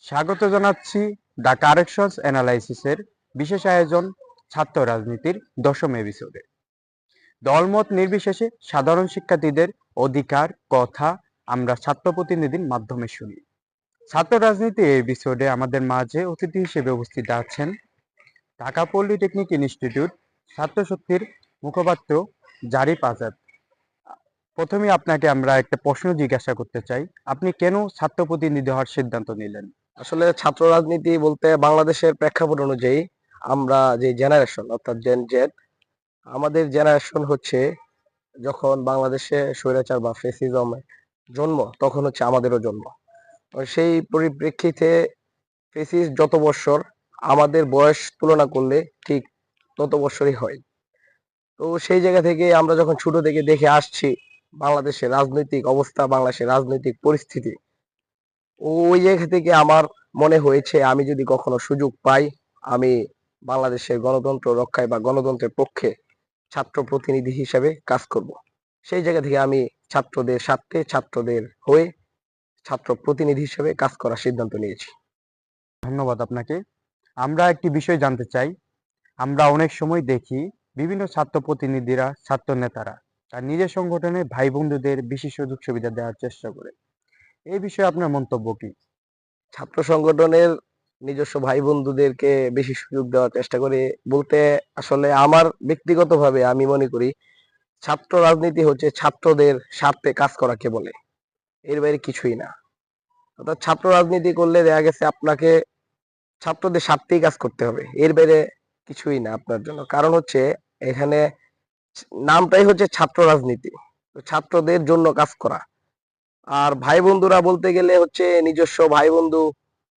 স্বাগত জানাচ্ছি the corrections অ্যানালাইসিসের বিশেষ আয়োজন ছাত্র রাজনীতির ১০ম এপিসোডে। দলমত নির্বিশেষে সাধারণ শিক্ষার্থীদের অধিকার কথা আমরা ছাত্র প্রতিনিধির মাধ্যমে শুনি। ছাত্র রাজনীতি এই এপিসোডে আমাদের মাঝে অতিথি হিসেবে উপস্থিত আছেন ঢাকা পলিটেকনিক ইনস্টিটিউট ছাত্রশক্তির মুখপাত্র জারিফ আজাদ। প্রথমে আপনাকে আমরা একটা প্রশ্ন জিজ্ঞাসা করতে চাই, আপনি কেন ছাত্র প্রতিনিধি হওয়ার সিদ্ধান্ত নিলেন? আসলে ছাত্র রাজনীতি বলতে বাংলাদেশের প্রেক্ষাপট অনুযায়ী আমরা যে জেনারেশন অর্থাৎ জেন জেড, আমাদের জেনারেশন হচ্ছে যখন বাংলাদেশে স্বৈরাচার বা ফ্যাসিজম জন্ম, তখন হচ্ছে আমাদেরও জন্ম। সেই পরিপ্রেক্ষিতে ফ্যাসিস্ট যত বৎসর, আমাদের বয়স তুলনা করলে ঠিক তত বৎসরই হয়। তো সেই জায়গা থেকে আমরা যখন ছোট থেকে দেখে আসছি বাংলাদেশের রাজনৈতিক অবস্থা, বাংলাদেশের রাজনৈতিক পরিস্থিতি, ওই জায়গা থেকে আমার মনে হয়েছে আমি যদি কখনো সুযোগ পাই, আমি বাংলাদেশের গণতন্ত্র রক্ষায় বা গণতন্ত্রের পক্ষে ছাত্র প্রতিনিধি হিসেবে কাজ করব। সেই জায়গা থেকে আমি ছাত্রদের স্বার্থে, ছাত্রদের হয়ে ছাত্র প্রতিনিধি হিসেবে কাজ করার সিদ্ধান্ত নিয়েছি। ধন্যবাদ আপনাকে। আমরা একটি বিষয় জানতে চাই, আমরা অনেক সময় দেখি বিভিন্ন ছাত্র প্রতিনিধিরা, ছাত্র নেতারা তার নিজের সংগঠনে ভাই বন্ধুদের বেশি সুযোগ সুবিধা দেওয়ার চেষ্টা করে। এই বিষয়ে আপনার মন্তব্য কি? ছাত্র সংগঠনের নিজস্ব ভাই বন্ধুদেরকে বেশি সুযোগ দেওয়ার চেষ্টা করে বলতে, আসলে আমার ব্যক্তিগতভাবে আমি মনে করি ছাত্র রাজনীতি হচ্ছে ছাত্রদের স্বার্থে কাজ করাকে বলে, এর বাইরে কিছুই না। অর্থাৎ ছাত্র রাজনীতি করলে দেখা গেছে আপনাকে ছাত্রদের স্বার্থেই কাজ করতে হবে, এর বাইরে কিছুই না আপনার জন্য। কারণ হচ্ছে এখানে নামটাই হচ্ছে ছাত্র রাজনীতি, তো ছাত্রদের জন্য কাজ করা। আর ভাই বন্ধুরা বলতে গেলে হচ্ছে নিজস্ব ভাই বন্ধু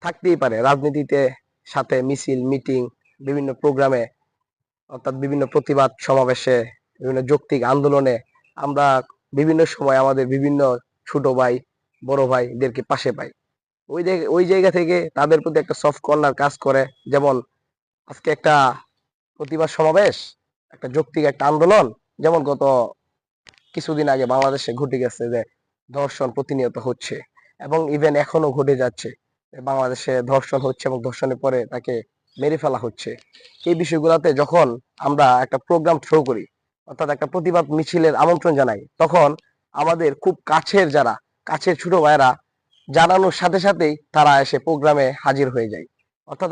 থাকতেই পারে রাজনীতিতে, সাথে মিছিল মিটিং, বিভিন্ন প্রোগ্রামে, অর্থাৎ বিভিন্ন প্রতিবাদ সমাবেশে, বিভিন্ন যৌক্তিক আন্দোলনে আমরা বিভিন্ন সময় আমাদের বিভিন্ন ছোট ভাই বড় ভাইদেরকে পাশে পাই। ওই জায়গা থেকে তাদের প্রতি একটা সফট কর্নার কাজ করে। যেমন আজকে একটা প্রতিবাদ সমাবেশ, একটা যৌক্তিক একটা আন্দোলন, যেমন গত কিছুদিন আগে বাংলাদেশে ঘটে গেছে যে ধর্ষণ প্রতিনিয়ত হচ্ছে, এবং ইভেন এখনো ঘটে যাচ্ছে। বাংলাদেশে ধর্ষণ হচ্ছে এবং ধর্ষণের পরে তাকে মেরে ফেলা হচ্ছে। এই বিষয়গুলোতে যখন আমরা একটা প্রোগ্রাম থ্রো করি, অর্থাৎ একটা প্রতিবাদ মিছিলের আমন্ত্রণ জানাই, তখন আমাদের খুব কাছের ছোট ভাইয়েরা জানানোর সাথে সাথেই তারা এসে প্রোগ্রামে হাজির হয়ে যায়। অর্থাৎ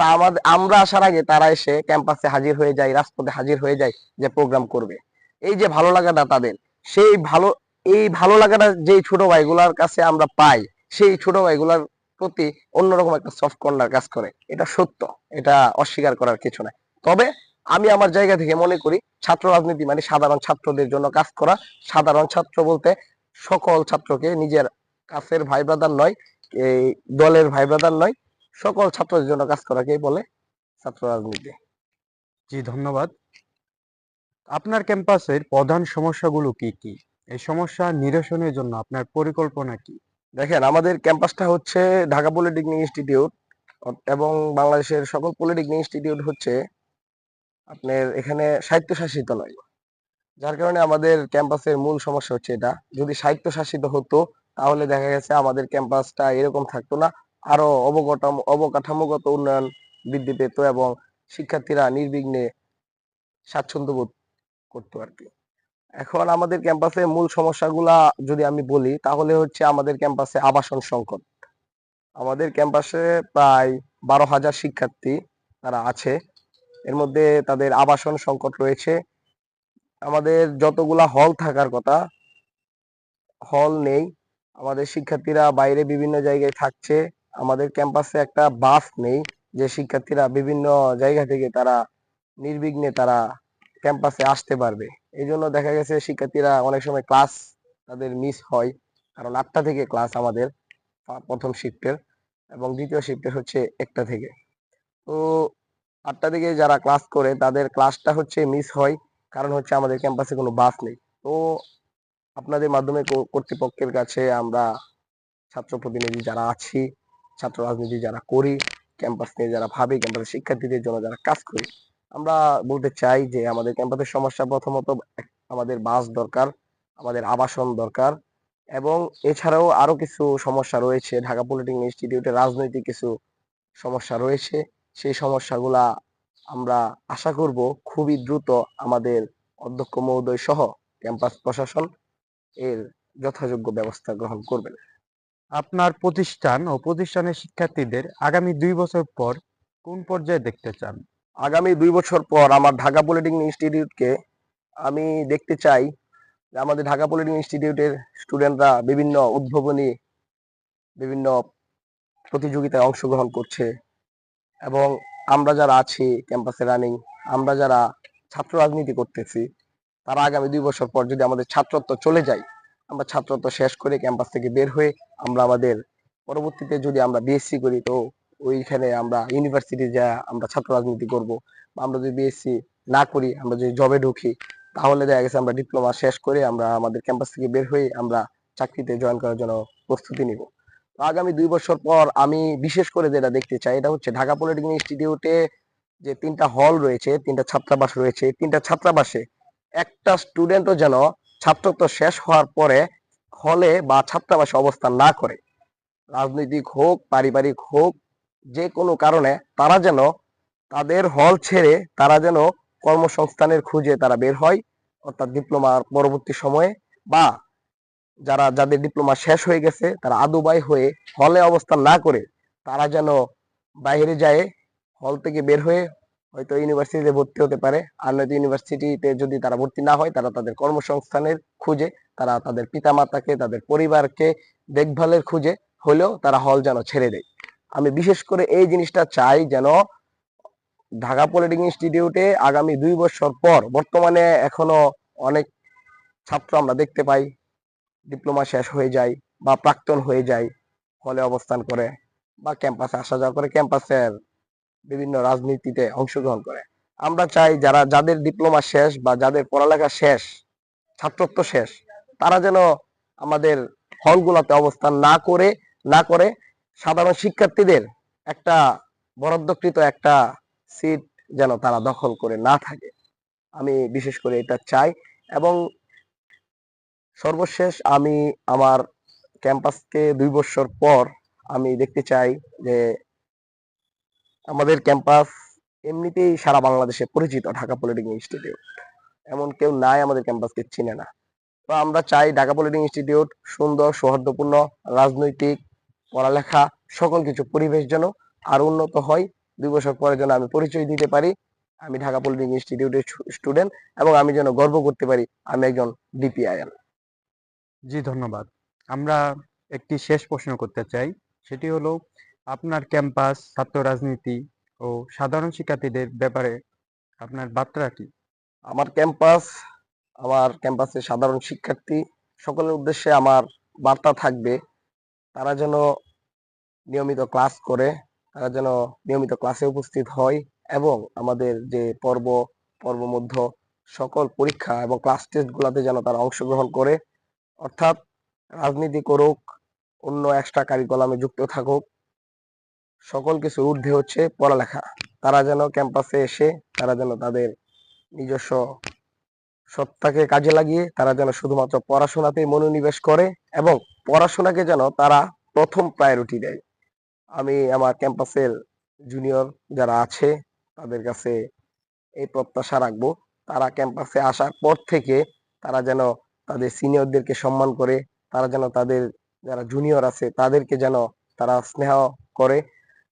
আমরা আসার আগে তারা এসে ক্যাম্পাসে হাজির হয়ে যায়, রাজপথে হাজির হয়ে যায় যে প্রোগ্রাম করবে। এই যে ভালো লাগাটা তাদের, সেই ভালো এই ভালো লাগাটা যেই ছোট ভাইগুলার কাছে আমরা পাই, সেই ছোট ভাইগুলার প্রতি অন্যরকম একটা সফট কর্নার কাজ করে। এটা সত্য, এটা অস্বীকার করার কিছু নাই। তবে আমি আমার জায়গা থেকে মনে করি ছাত্র রাজনীতি মানে সাধারণ ছাত্রদের জন্য কাজ করা। সাধারণ ছাত্র বলতে সকল ছাত্রকে, নিজের কাছের ভাই ব্রাদার নয়, এই দলের ভাই ব্রাদার নয়, সকল ছাত্রদের জন্য কাজ করাকেই বলে ছাত্র রাজনীতি। জি, ধন্যবাদ। আপনার ক্যাম্পাসের প্রধান সমস্যাগুলো কি কি? এই সমস্যা নিরসনের জন্য আপনার পরিকল্পনা কি? দেখেন, আমাদের ক্যাম্পাসটা হচ্ছে ঢাকা পলিটেকনিক ইনস্টিটিউট, এবং বাংলাদেশের সকল পলিটেকনিক ইনস্টিটিউট হচ্ছে আপনার এখানে স্বায়ত্তশাসিত নয়। যার কারণে আমাদের ক্যাম্পাসের মূল সমস্যা হচ্ছে এটা। যদি স্বায়ত্তশাসিত হতো তাহলে দেখা গেছে আমাদের ক্যাম্পাসটা এরকম থাকতো না, আরো অবকাঠামোগত উন্নয়ন বৃদ্ধি পেত এবং শিক্ষার্থীরা নির্বিঘ্নে স্বাচ্ছন্দ্য বোধ করতো আর কি। এখন আমাদের ক্যাম্পাসে মূল সমস্যাগুলা যদি আমি বলি, তাহলে হচ্ছে আমাদের ক্যাম্পাসে আবাসন সংকট। আমাদের ক্যাম্পাসে প্রায় 12,000 শিক্ষার্থী তারা আছে, এর মধ্যে তাদের আবাসন সংকট রয়েছে। আমাদের যতগুলা হল থাকার কথা, হল নেই। আমাদের শিক্ষার্থীরা বাইরে বিভিন্ন জায়গায় থাকছে। আমাদের ক্যাম্পাসে একটা বাস নেই, যে শিক্ষার্থীরা বিভিন্ন জায়গা থেকে তারা নির্বিঘ্নে তারা ক্যাম্পাসে আসতে পারবে। এই জন্য দেখা গেছে শিক্ষার্থীরা অনেক সময় ক্লাস তাদের মিস হয়, কারণ 8টা থেকে ক্লাস আমাদের প্রথম শিফটের, এবং দ্বিতীয় শিফটের হচ্ছে 1টা থেকে। তো 8টা থেকে যারা ক্লাস করে তাদের ক্লাসটা হচ্ছে মিস হয়, কারণ হচ্ছে আমাদের ক্যাম্পাসে কোনো বাস নেই। তো আপনাদের মাধ্যমে কর্তৃপক্ষের কাছে আমরা ছাত্র প্রতিনিধি যারা আছি, ছাত্র রাজনীতি যারা করি, ক্যাম্পাস নিয়ে যারা ভাবি, ক্যাম্পাসের শিক্ষার্থীদের জন্য যারা কাজ করি, আমরা বলতে চাই যে আমাদের ক্যাম্পাসের সমস্যা প্রথমত আমাদের বাস দরকার, আমাদের আবাসন দরকার, এবং এছাড়াও আরো কিছু সমস্যা রয়েছে। ঢাকা পলিটেকনিক ইনস্টিটিউটে রাজনৈতিক কিছু সমস্যা রয়েছে, সেই সমস্যাগুলা আমরা আশা করব খুবই দ্রুত আমাদের অধ্যক্ষ মহোদয় সহ ক্যাম্পাস প্রশাসন এর যথাযোগ্য ব্যবস্থা গ্রহণ করবেন। আপনার প্রতিষ্ঠান ও প্রতিষ্ঠানের শিক্ষার্থীদের আগামী 2 বছর পর কোন পর্যায়ে দেখতে চান? আগামী 2 বছর পর আমার ঢাকা পলিটেকনিক ইনস্টিটিউটকে আমি দেখতে চাই যে আমাদের ঢাকা পলিটেকনিক ইনস্টিটিউটের স্টুডেন্টরা বিভিন্ন উদ্ভাবনী বিভিন্ন প্রতিযোগিতায় অংশগ্রহণ করছে, এবং আমরা যারা আছি ক্যাম্পাসে রানিং, আমরা যারা ছাত্র রাজনীতি করতেছি, তারা আগামী 2 বছর পর যদি আমাদের ছাত্রত্ব চলে যায়, আমরা ছাত্রত্ব শেষ করে ক্যাম্পাস থেকে বের হয়ে আমরা আমাদের পরবর্তীতে যদি আমরা বিএসসি করি, তো ওইখানে আমরা ইউনিভার্সিটি যা আমরা ছাত্র রাজনীতি করব। বা আমরা যদি বিএসসি না করি, আমরা যদি জবে ঢুকি, তাহলে দেখা গেছে আমরা ডিপ্লোমা শেষ করে আমরা আমাদের ক্যাম্পাস থেকে বের হয়ে আমরা চাকরিতে জয়েন করার জন্য প্রস্তুতি নিব। তো আগামী 2 বছর পর আমি বিশেষ করে যেটা দেখতে চাই, এটা হচ্ছে ঢাকা পলিটেকনিক ইনস্টিটিউটে যে 3টা হল রয়েছে, 3টা ছাত্রাবাস রয়েছে, 3টা ছাত্রাবাসে একটা স্টুডেন্টও যেন ছাত্রত্ব শেষ হওয়ার পরে হলে বা ছাত্রাবাসে অবস্থান না করে। রাজনৈতিক হোক, পারিবারিক হোক, যে কোনো কারণে তারা যেন তাদের হল ছেড়ে তারা যেন কর্মসংস্থানের খুঁজে তারা বের হয়, অর্থাৎ ডিপ্লোমার পরবর্তী সময়ে, বা যাদের ডিপ্লোমা শেষ হয়ে গেছে তারা আদুবাই হয়ে হলে অবস্থান না করে তারা যেন বাইরে যায়, হল থেকে বের হয়ে হয়তো ইউনিভার্সিটিতে ভর্তি হতে পারে, আর নয়তো ইউনিভার্সিটিতে যদি তারা ভর্তি না হয়, তারা তাদের কর্মসংস্থানের খুঁজে, তারা তাদের পিতামাতাকে তাদের পরিবারকে দেখভালের খুঁজে হলেও তারা হল যেন ছেড়ে দেয়। আমি বিশেষ করে এই জিনিসটা চাই যেন ঢাকা পলিটেকনিক ইনস্টিটিউটে আগামী 2 বছর পর, বর্তমানে এখনো অনেক ছাত্র আমরা দেখতে পাই ডিপ্লোমা শেষ হয়ে যায় বা প্রাক্তন হয়ে যায়, হলে অবস্থান করে বা ক্যাম্পাসে আসা যাওয়া করে, ক্যাম্পাসের বিভিন্ন রাজনীতিতে অংশগ্রহণ করে। আমরা চাই যাদের ডিপ্লোমা শেষ বা যাদের পড়ালেখা শেষ, ছাত্রত্ব শেষ, তারা যেন আমাদের হলগুলোতে অবস্থান না করে সাধারণ শিক্ষার্থীদের একটা বরাদ্দকৃত একটা সিট যেন তারা দখল করে না থাকে। আমি বিশেষ করে এটা চাই। এবং সর্বশেষ আমি আমার ক্যাম্পাসকে 2 বছর পর আমি দেখতে চাই যে আমাদের ক্যাম্পাস এমনিতেই সারা বাংলাদেশে পরিচিত, ঢাকা পলিটেকনিক ইনস্টিটিউট, এমন কেউ নাই আমাদের ক্যাম্পাসকে চিনে না। তো আমরা চাই ঢাকা পলিটেকনিক ইনস্টিটিউট সুন্দর, সৌহার্দ্যপূর্ণ, রাজনৈতিক, পড়ালেখা সকল কিছু পরিবেশ যেন আর উন্নত হয়। 2 বছর পরে যেন আমি পরিচয় দিতে পারি আমি ঢাকা পলিটেকনিক ইনস্টিটিউটের স্টুডেন্ট, এবং আমি যেন গর্ব করতে পারি আমি একজন ডিপিআইএল। জি, ধন্যবাদ। আমরা একটি শেষ প্রশ্ন করতে চাই, সেটি হলো আপনার ক্যাম্পাস, ছাত্র রাজনীতি ও সাধারণ শিক্ষার্থীদের ব্যাপারে আপনার বার্তা কি? আমার ক্যাম্পাসের সাধারণ শিক্ষার্থী সকলের উদ্দেশ্যে আমার বার্তা থাকবে, তারা যেন নিয়মিত ক্লাস করে, তারা যেন নিয়মিত ক্লাসে উপস্থিত হয়, এবং আমাদের যে পর্ব মধ্য সকল পরীক্ষা এবং ক্লাস টেস্ট গুলাতে যেন তারা অংশগ্রহণ করে, অর্থাৎ রাজনীতি করুক, অন্য এক্সট্রা কারিকুলামে যুক্ত থাকুক, সকল কিছু ঊর্ধ্বে হচ্ছে পড়ালেখা। তারা যেন ক্যাম্পাসে এসে তারা যেন তাদের নিজস্ব সত্তাকে কাজে লাগিয়ে তারা যেন শুধুমাত্র পড়াশোনাতেই মনোনিবেশ করে, এবং পড়াশোনাকে যেন তারা প্রথম প্রায়োরিটি দেয়। আমি আমার ক্যাম্পাসের জুনিয়র যারা আছে তাদের কাছে এই প্রত্যাশা রাখবো, তারা ক্যাম্পাসে আসার পর থেকে তারা যেন তাদের সিনিয়রদেরকে সম্মান করে, তারা যেন তাদের যারা জুনিয়র আছে তাদেরকে যেন তারা স্নেহ করে,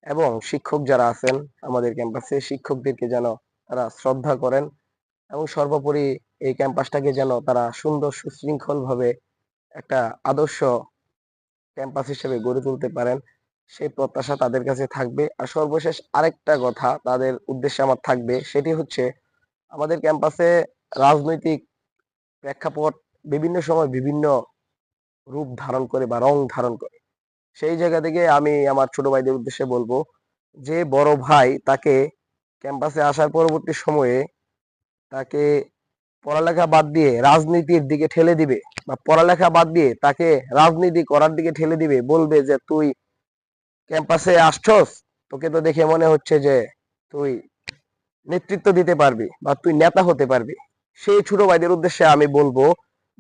এবং শিক্ষক যারা আছেন আমাদের ক্যাম্পাসে শিক্ষকদেরকে যেন তারা শ্রদ্ধা করেন, এবং সর্বোপরি এই ক্যাম্পাসটাকে যেন তারা সুন্দর সুশৃঙ্খল ভাবে একটা আদর্শ ক্যাম্পাস হিসেবে গড়ে তুলতে পারেন, সেই প্রত্যাশা তাদের কাছে থাকবে। আর সর্বশেষ আরেকটা কথা তাদের উদ্দেশ্যে আমার থাকবে, সেটি হচ্ছে আমাদের ক্যাম্পাসে রাজনৈতিক প্রেক্ষাপট বিভিন্ন সময় বিভিন্ন রূপ ধারণ করে বা রং ধারণ করে। সেই জায়গা থেকে আমি আমার ছোট ভাইদের উদ্দেশ্যে বলবো যে বড় ভাই তাকে ক্যাম্পাসে আসার পরবর্তী সময়ে তাকে পড়ালেখা বাদ দিয়ে রাজনীতির দিকে ঠেলে দিবে, বা পড়ালেখা বাদ দিয়ে তাকে রাজনীতি করার দিকে ঠেলে দিবে, বলবে যে তুই ক্যাম্পাসে আসছস, তোকে তো দেখে মনে হচ্ছে যে তুই নেতৃত্ব দিতে পারবি বা তুই নেতা হতে পারবি। সেই ছোট ভাইদের উদ্দেশ্যে আমি বলবো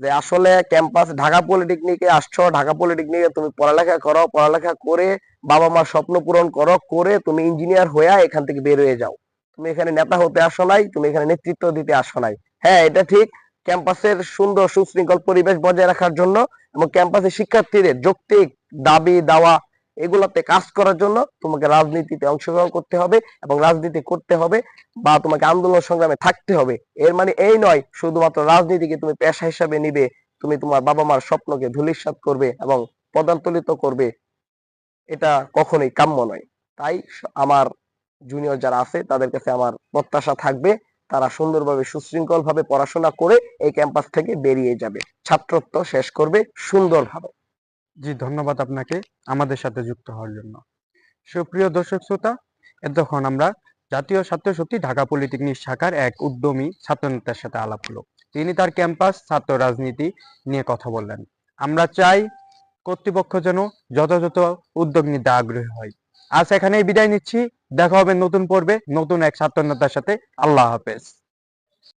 যে আসলে ক্যাম্পাস ঢাকা পলিটেকনিকে আসছো, ঢাকা পলিটেকনিকে তুমি পড়ালেখা করো, পড়ালেখা করে বাবা মার স্বপ্ন পূরণ করো, করে তুমি ইঞ্জিনিয়ার হয়ে এখান থেকে বের হয়ে যাও। তুমি এখানে নেতা হতে আসো নাই, তুমি এখানে নেতৃত্ব দিতে আসো নাই। হ্যাঁ, এটা ঠিক, ক্যাম্পাসের সুন্দর সুশৃঙ্খল পরিবেশ বজায় রাখার জন্য এবং ক্যাম্পাসের শিক্ষার্থীদের যৌক্তিক দাবি দাওয়া এগুলাতে কাজ করার জন্য তোমাকে রাজনীতিতে অংশগ্রহণ করতে হবে এবং রাজনীতি করতে হবে বা তোমাকে আন্দোলন সংগ্রামে থাকতে হবে। এর মানে এই নয় শুধুমাত্র রাজনীতিকে তুমি পেশা হিসাবে নিবে, তুমি তোমার বাবা মার স্বপ্নকে ধূলিসাৎ করবে এবং পদান্তলিত করবে, এটা কখনোই কাম্য নয়। তাই আমার জুনিয়র যারা আছে তাদের কাছে আমার প্রত্যাশা থাকবে তারা সুন্দরভাবে সুশৃঙ্খল ভাবে পড়াশোনা করে এই ক্যাম্পাস থেকে বেরিয়ে যাবে, ছাত্রত্ব শেষ করবে সুন্দরভাবে। জি, ধন্যবাদ আপনাকে আমাদের সাথে যুক্ত হওয়ার জন্য। সুপ্রিয় দর্শক শ্রোতা, এতক্ষণ আমরা জাতীয় ছাত্র শক্তি ঢাকা পলিটেকনিক শাখার এক উদ্যমী ছাত্রনেতার সাথে আলাপ হলো। তিনি তার ক্যাম্পাস ছাত্র রাজনীতি নিয়ে কথা বললেন। আমরা চাই কর্তৃপক্ষ যেন যথাযথ উদ্যোগ নিতে আগ্রহী হয়। আজ এখানেই বিদায় নিচ্ছি। দেখা হবে নতুন পর্বে নতুন এক ছাত্রনেতার সাথে। আল্লাহ হাফেজ।